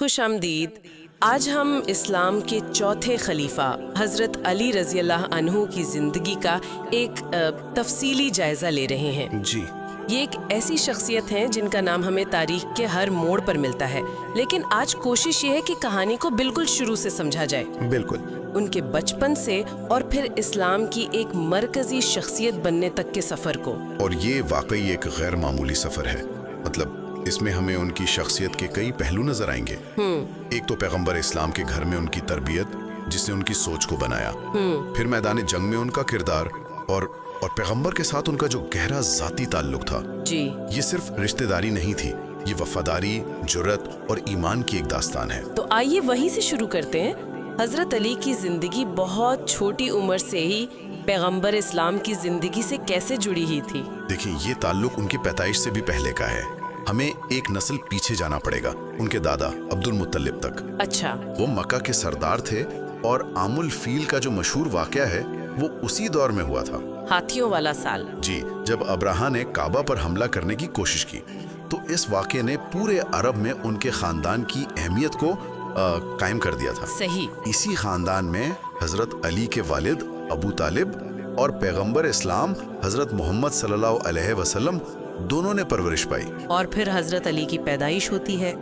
خوش آمدید۔ آج ہم اسلام کے چوتھے خلیفہ حضرت علی رضی اللہ عنہ کی زندگی کا ایک تفصیلی جائزہ لے رہے ہیں۔ جی، یہ ایک ایسی شخصیت ہیں جن کا نام ہمیں تاریخ کے ہر موڑ پر ملتا ہے، لیکن آج کوشش یہ ہے کہ کہانی کو بالکل شروع سے سمجھا جائے، بالکل۔ ان کے بچپن سے اور پھر اسلام کی ایک مرکزی شخصیت بننے تک کے سفر کو۔ اور یہ واقعی ایک غیر معمولی سفر ہے، مطلب اس میں ہمیں ان کی شخصیت کے کئی پہلو نظر آئیں گے۔ ایک تو پیغمبر اسلام کے گھر میں ان کی تربیت جس نے ان کی سوچ کو بنایا، پھر میدان جنگ میں ان کا کردار اور پیغمبر کے ساتھ ان کا جو گہرا ذاتی تعلق تھا۔ جی، یہ صرف رشتہ داری نہیں تھی، یہ وفاداری، جرت اور ایمان کی ایک داستان ہے۔ تو آئیے وہیں سے شروع کرتے ہیں۔ حضرت علی کی زندگی بہت چھوٹی عمر سے ہی پیغمبر اسلام کی زندگی سے کیسے جڑی ہی تھی؟ دیکھیں، یہ تعلق ان کی پیدائش سے بھی پہلے کا ہے۔ ہمیں ایک نسل پیچھے جانا پڑے گا، ان کے دادا عبد المطلب تک۔ اچھا، وہ مکہ کے سردار تھے اور عام الفیل کا جو مشہور واقعہ ہے وہ اسی دور میں ہوا تھا۔ ہاتھیوں والا سال۔ جی، جب ابراہا نے کعبہ پر حملہ کرنے کی کوشش کی تو اس واقعے نے پورے عرب میں ان کے خاندان کی اہمیت کو قائم کر دیا تھا۔ صحیح۔ اسی خاندان میں حضرت علی کے والد ابو طالب اور پیغمبر اسلام حضرت محمد صلی اللہ علیہ وسلم دونوں نے پرورش پائی۔ اور پھر حضرت علی کی پیدائش ہوتی ہے۔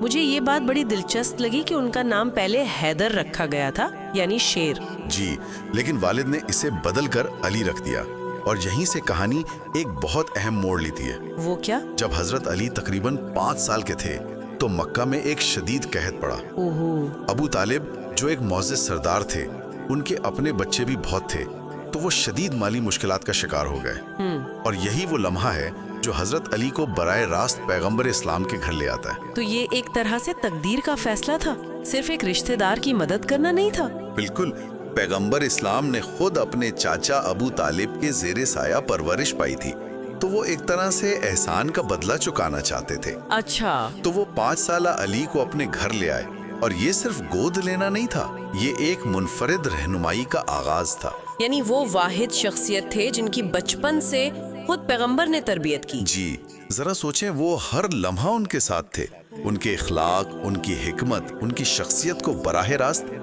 مجھے یہ بات بڑی دلچسپ لگی کہ ان کا نام پہلے حیدر رکھا گیا تھا، یعنی شیر۔ جی، لیکن والد نے اسے بدل کر علی رکھ دیا، اور یہیں سے کہانی ایک بہت اہم موڑ لیتی ہے۔ وہ کیا؟ جب حضرت علی تقریباً 5 سال کے تھے تو مکہ میں ایک شدید قحط پڑا۔ اوہو۔ ابو طالب جو ایک معزز سردار تھے، ان کے اپنے بچے بھی بہت تھے، تو وہ شدید مالی مشکلات کا شکار ہو گئے۔ اور یہی وہ لمحہ ہے جو حضرت علی کو براہ راست پیغمبر اسلام کے گھر لے آتا ہے۔ تو یہ ایک طرح سے تقدیر کا فیصلہ تھا، صرف ایک رشتہ دار کی مدد کرنا نہیں تھا۔ بالکل، پیغمبر اسلام نے خود اپنے چاچا ابو طالب کے زیر سایہ پرورش پائی تھی، تو وہ ایک طرح سے احسان کا بدلہ چکانا چاہتے تھے۔ اچھا۔ تو وہ 5 سالہ علی کو اپنے گھر لے آئے، اور یہ صرف گود لینا نہیں تھا، یہ ایک منفرد رہنمائی کا آغاز تھا۔ یعنی وہ واحد شخصیت تھے جن کی بچپن سے خود پیغمبر نے تربیت کی۔ جی، ذرا سوچیں، وہ ہر لمحہ ان کے ساتھ تھے، ان کے اخلاق، ان کی حکمت، ان کی شخصیت کو براہ راست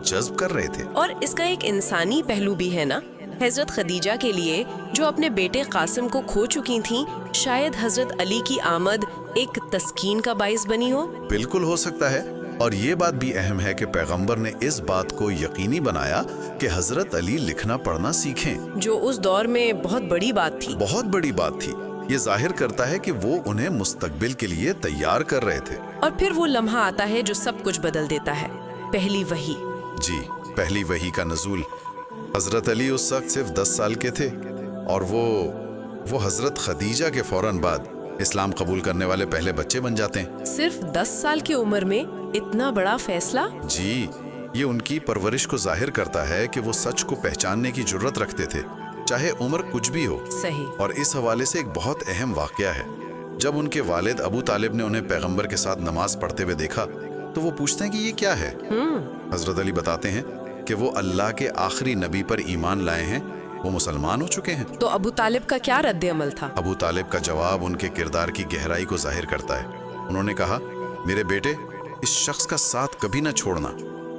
جذب کر رہے تھے۔ اور اس کا ایک انسانی پہلو بھی ہے نا، حضرت خدیجہ کے لیے جو اپنے بیٹے قاسم کو کھو چکی تھیں، شاید حضرت علی کی آمد ایک تسکین کا باعث بنی ہو۔ بالکل ہو سکتا ہے، اور یہ بات بھی اہم ہے کہ پیغمبر نے اس بات کو یقینی بنایا کہ حضرت علی لکھنا پڑھنا سیکھیں، جو اس دور میں بہت بڑی بات تھی۔ بہت بڑی بات تھی۔ یہ ظاہر کرتا ہے کہ وہ انہیں مستقبل کے لیے تیار کر رہے تھے۔ اور پھر وہ لمحہ آتا ہے جو سب کچھ بدل دیتا ہے، پہلی وحی۔ جی، پہلی وحی کا نزول۔ حضرت علی اس وقت صرف 10 سال کے تھے، اور وہ حضرت خدیجہ کے فوراً بعد اسلام قبول کرنے والے پہلے بچے بن جاتے ہیں۔ صرف 10 سال کی عمر میں اتنا بڑا فیصلہ؟ جی، یہ ان کی پرورش کو ظاہر کرتا ہے کہ وہ سچ کو پہچاننے کی جرت رکھتے تھے، چاہے عمر کچھ بھی ہو۔ صحیح۔ اور اس حوالے سے ایک بہت اہم واقعہ ہے، جب ان کے والد ابو طالب نے انہیں پیغمبر کے ساتھ نماز پڑھتے ہوئے دیکھا تو وہ پوچھتے ہیں کہ یہ کیا ہے؟ حضرت علی بتاتے ہیں کہ وہ اللہ کے آخری نبی پر ایمان لائے ہیں، وہ مسلمان ہو چکے ہیں۔ تو ابو طالب کا کیا رد عمل تھا؟ ابو طالب کا جواب ان کے کردار کی گہرائی کو ظاہر کرتا ہے۔ انہوں نے کہا، میرے بیٹے، اس شخص کا ساتھ کبھی نہ چھوڑنا،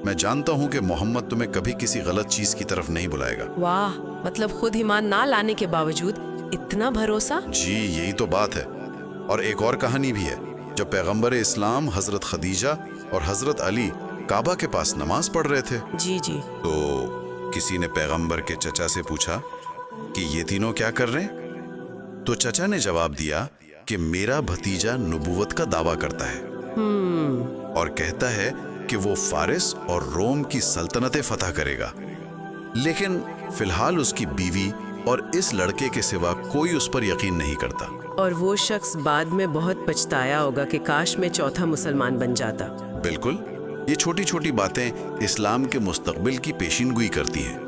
میں جانتا ہوں کہ محمد تمہیں کبھی کسی غلط چیز کی طرف نہیں بلائے گا۔ واہ، مطلب خود ایمان نہ لانے کے باوجود اتنا بھروسہ؟ جی، یہی تو بات ہے۔ اور ایک اور کہانی بھی ہے، جب پیغمبر اسلام حضرت خدیجہ اور حضرت علی کعبہ کے پاس نماز پڑھ رہے تھے، جی جی، تو کسی نے پیغمبر کے چچا سے پوچھا کہ یہ تینوں کیا کر رہے ہیں؟ تو چچا نے جواب دیا کہ میرا بھتیجا نبوت کا دعویٰ کرتا ہے اور کہتا ہے کہ وہ فارس اور روم کی سلطنتیں فتح کرے گا، لیکن فی الحال اس کی بیوی اور اس لڑکے کے سوا کوئی اس پر یقین نہیں کرتا۔ اور وہ شخص بعد میں بہت پچھتایا ہوگا کہ کاش میں چوتھا مسلمان بن جاتا۔ بالکل، یہ چھوٹی چھوٹی باتیں اسلام کے مستقبل کی پیشین گوئی کرتی ہیں،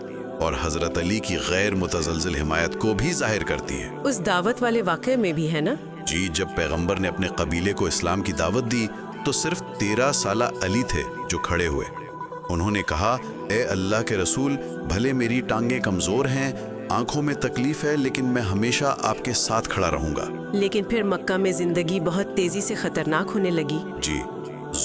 اور حضرت علی کی غیر متزلزل حمایت کو بھی ظاہر کرتی ہیں۔ اس دعوت والے واقعے میں بھی ہے نا؟ جی، جب پیغمبر نے اپنے قبیلے کو اسلام کی دعوت دی تو صرف 13 سالہ علی تھے جو کھڑے ہوئے۔ انہوں نے کہا، اے اللہ کے رسول، بھلے میری ٹانگیں کمزور ہیں، آنکھوں میں تکلیف ہے، لیکن میں ہمیشہ آپ کے ساتھ کھڑا رہوں گا۔ لیکن پھر مکہ میں زندگی بہت تیزی سے خطرناک ہونے لگی۔ جی،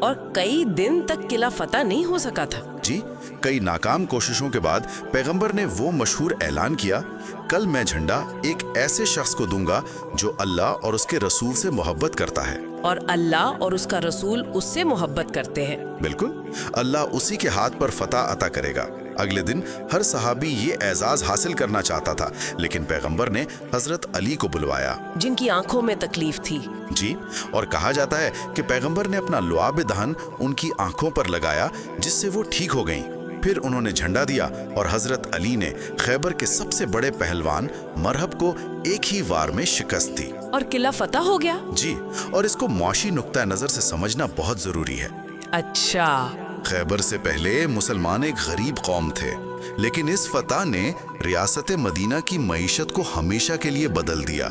اور کئی دن تک قلعہ فتح نہیں ہو سکا تھا۔ جی، کئی ناکام کوششوں کے بعد پیغمبر نے وہ مشہور اعلان کیا، کل میں جھنڈا ایک ایسے شخص کو دوں گا جو اللہ اور اس کے رسول سے محبت کرتا ہے۔ اور اللہ اور اس کا رسول اس سے محبت کرتے ہیں۔ بالکل، اللہ اسی کے ہاتھ پر فتح عطا کرے گا۔ اگلے دن ہر صحابی یہ اعزاز حاصل کرنا چاہتا تھا، لیکن پیغمبر نے حضرت علی کو بلوایا، جن کی آنکھوں میں تکلیف تھی۔ جی، اور کہا جاتا ہے کہ پیغمبر نے اپنا لعاب دہن ان کی آنکھوں پر لگایا، جس سے وہ ٹھیک ہو گئیں۔ پھر انہوں نے جھنڈا دیا اور حضرت علی نے خیبر کے سب سے بڑے پہلوان مرہب کو ایک ہی وار میں شکست دی، اور قلعہ فتح ہو گیا۔ جی، اور اس کو معاشی نقطہ نظر سے سمجھنا بہت ضروری ہے۔ اچھا، خیبر سے پہلے مسلمان ایک غریب قوم تھے، لیکن اس فتح نے ریاست مدینہ کی معیشت کو ہمیشہ کے لیے بدل دیا۔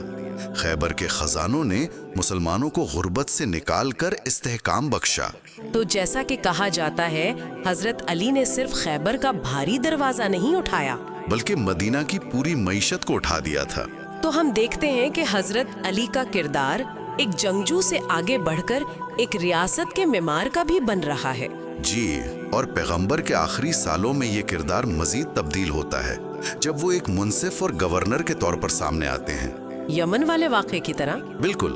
خیبر کے خزانوں نے مسلمانوں کو غربت سے نکال کر استحکام بخشا۔ تو جیسا کہ کہا جاتا ہے، حضرت علی نے صرف خیبر کا بھاری دروازہ نہیں اٹھایا، بلکہ مدینہ کی پوری معیشت کو اٹھا دیا تھا۔ تو ہم دیکھتے ہیں کہ حضرت علی کا کردار ایک جنگجو سے آگے بڑھ کر ایک ریاست کے معمار کا بھی بن رہا ہے۔ جی، اور پیغمبر کے آخری سالوں میں یہ کردار مزید تبدیل ہوتا ہے، جب وہ ایک منصف اور گورنر کے طور پر سامنے آتے ہیں۔ یمن والے واقعے کی طرح؟ بالکل،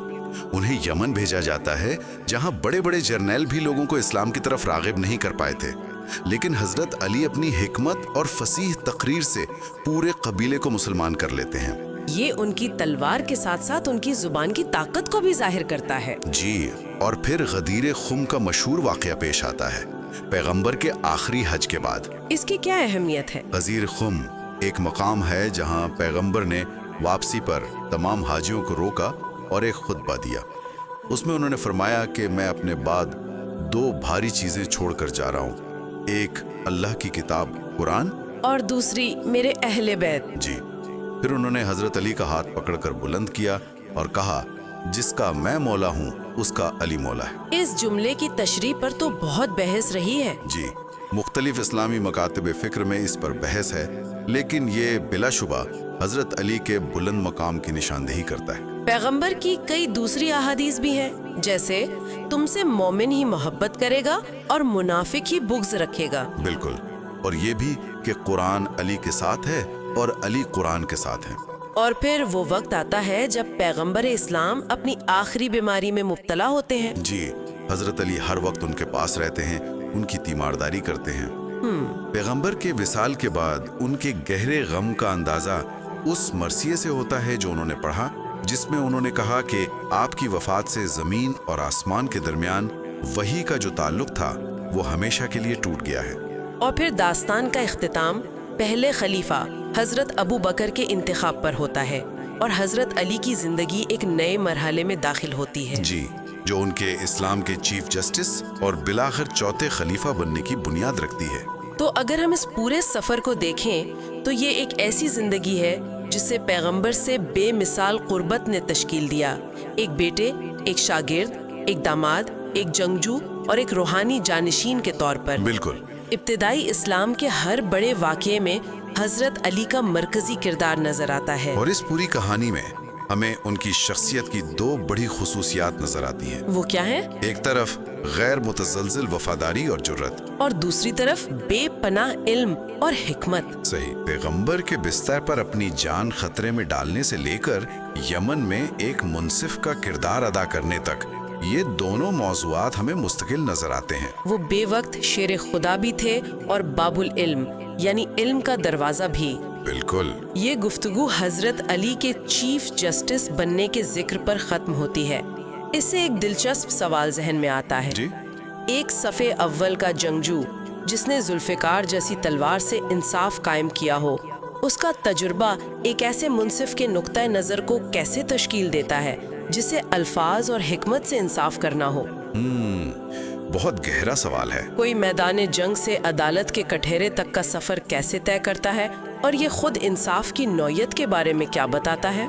انہیں یمن بھیجا جاتا ہے، جہاں بڑے بڑے جرنیل بھی لوگوں کو اسلام کی طرف راغب نہیں کر پائے تھے، لیکن حضرت علی اپنی حکمت اور فصیح تقریر سے پورے قبیلے کو مسلمان کر لیتے ہیں۔ یہ ان کی تلوار کے ساتھ ساتھ ان کی زبان کی طاقت کو بھی ظاہر کرتا ہے۔ جی، اور پھر غدیر خم کا مشہور واقعہ پیش آتا ہے، پیغمبر کے آخری حج کے بعد۔ اس کی کیا اہمیت ہے؟ غدیر خم ایک مقام ہے جہاں پیغمبر نے واپسی پر تمام حاجیوں کو روکا اور ایک خطبہ دیا۔ اس میں انہوں نے فرمایا کہ میں اپنے بعد دو بھاری چیزیں چھوڑ کر جا رہا ہوں، ایک اللہ کی کتاب قرآن، اور دوسری میرے اہل بیت۔ جی، پھر انہوں نے حضرت علی کا ہاتھ پکڑ کر بلند کیا اور کہا، جس کا میں مولا ہوں اس کا علی مولا ہے۔ اس جملے کی تشریح پر تو بہت بحث رہی ہے۔ جی، مختلف اسلامی مکاتب فکر میں اس پر بحث ہے، لیکن یہ بلا شبہ حضرت علی کے بلند مقام کی نشاندہی کرتا ہے۔ پیغمبر کی کئی دوسری احادیث بھی ہیں، جیسے تم سے مومن ہی محبت کرے گا اور منافق ہی بغض رکھے گا۔ بالکل، اور یہ بھی کہ قرآن علی کے ساتھ ہے اور علی قرآن کے ساتھ ہے۔ اور پھر وہ وقت آتا ہے جب پیغمبر اسلام اپنی آخری بیماری میں مبتلا ہوتے ہیں۔ جی، حضرت علی ہر وقت ان کے پاس رہتے ہیں، ان کی تیمارداری کرتے ہیں۔ پیغمبر کے وصال کے بعد ان کے گہرے غم کا اندازہ اس مرثیے سے ہوتا ہے جو انہوں نے پڑھا، جس میں انہوں نے کہا کہ آپ کی وفات سے زمین اور آسمان کے درمیان وحی کا جو تعلق تھا وہ ہمیشہ کے لیے ٹوٹ گیا ہے۔ اور پھر داستان کا اختتام پہلے خلیفہ حضرت ابو بکر کے انتخاب پر ہوتا ہے، اور حضرت علی کی زندگی ایک نئے مرحلے میں داخل ہوتی ہے۔ جی، جو ان کے اسلام کے چیف جسٹس اور بالآخر چوتھے خلیفہ بننے کی بنیاد رکھتی ہے۔ تو اگر ہم اس پورے سفر کو دیکھیں تو یہ ایک ایسی زندگی ہے جسے پیغمبر سے بے مثال قربت نے تشکیل دیا، ایک بیٹے، ایک شاگرد، ایک داماد، ایک جنگجو اور ایک روحانی جانشین کے طور پر۔ بالکل، ابتدائی اسلام کے ہر بڑے واقعے میں حضرت علی کا مرکزی کردار نظر آتا ہے۔ اور اس پوری کہانی میں ہمیں ان کی شخصیت کی دو بڑی خصوصیات نظر آتی ہیں۔ وہ کیا ہیں؟ ایک طرف غیر متزلزل وفاداری اور جرت، اور دوسری طرف بے پناہ علم اور حکمت۔ صحیح، پیغمبر کے بستر پر اپنی جان خطرے میں ڈالنے سے لے کر یمن میں ایک منصف کا کردار ادا کرنے تک، یہ دونوں موضوعات ہمیں مستقل نظر آتے ہیں۔ وہ بے وقت شیر خدا بھی تھے اور باب العلم، یعنی علم کا دروازہ بھی۔ بالکل، یہ گفتگو حضرت علی کے چیف جسٹس بننے کے ذکر پر ختم ہوتی ہے۔ اس سے ایک دلچسپ سوال ذہن میں آتا ہے۔ جی، ایک صف اول کا جنگجو جس نے ذوالفقار جیسی تلوار سے انصاف قائم کیا ہو، اس کا تجربہ ایک ایسے منصف کے نقطۂ نظر کو کیسے تشکیل دیتا ہے جسے الفاظ اور حکمت سے انصاف کرنا ہو؟ بہت گہرا سوال ہے۔ کوئی میدان جنگ سے عدالت کے کٹہرے تک کا سفر کیسے طے کرتا ہے، اور یہ خود انصاف کی نوعیت کے بارے میں کیا بتاتا ہے؟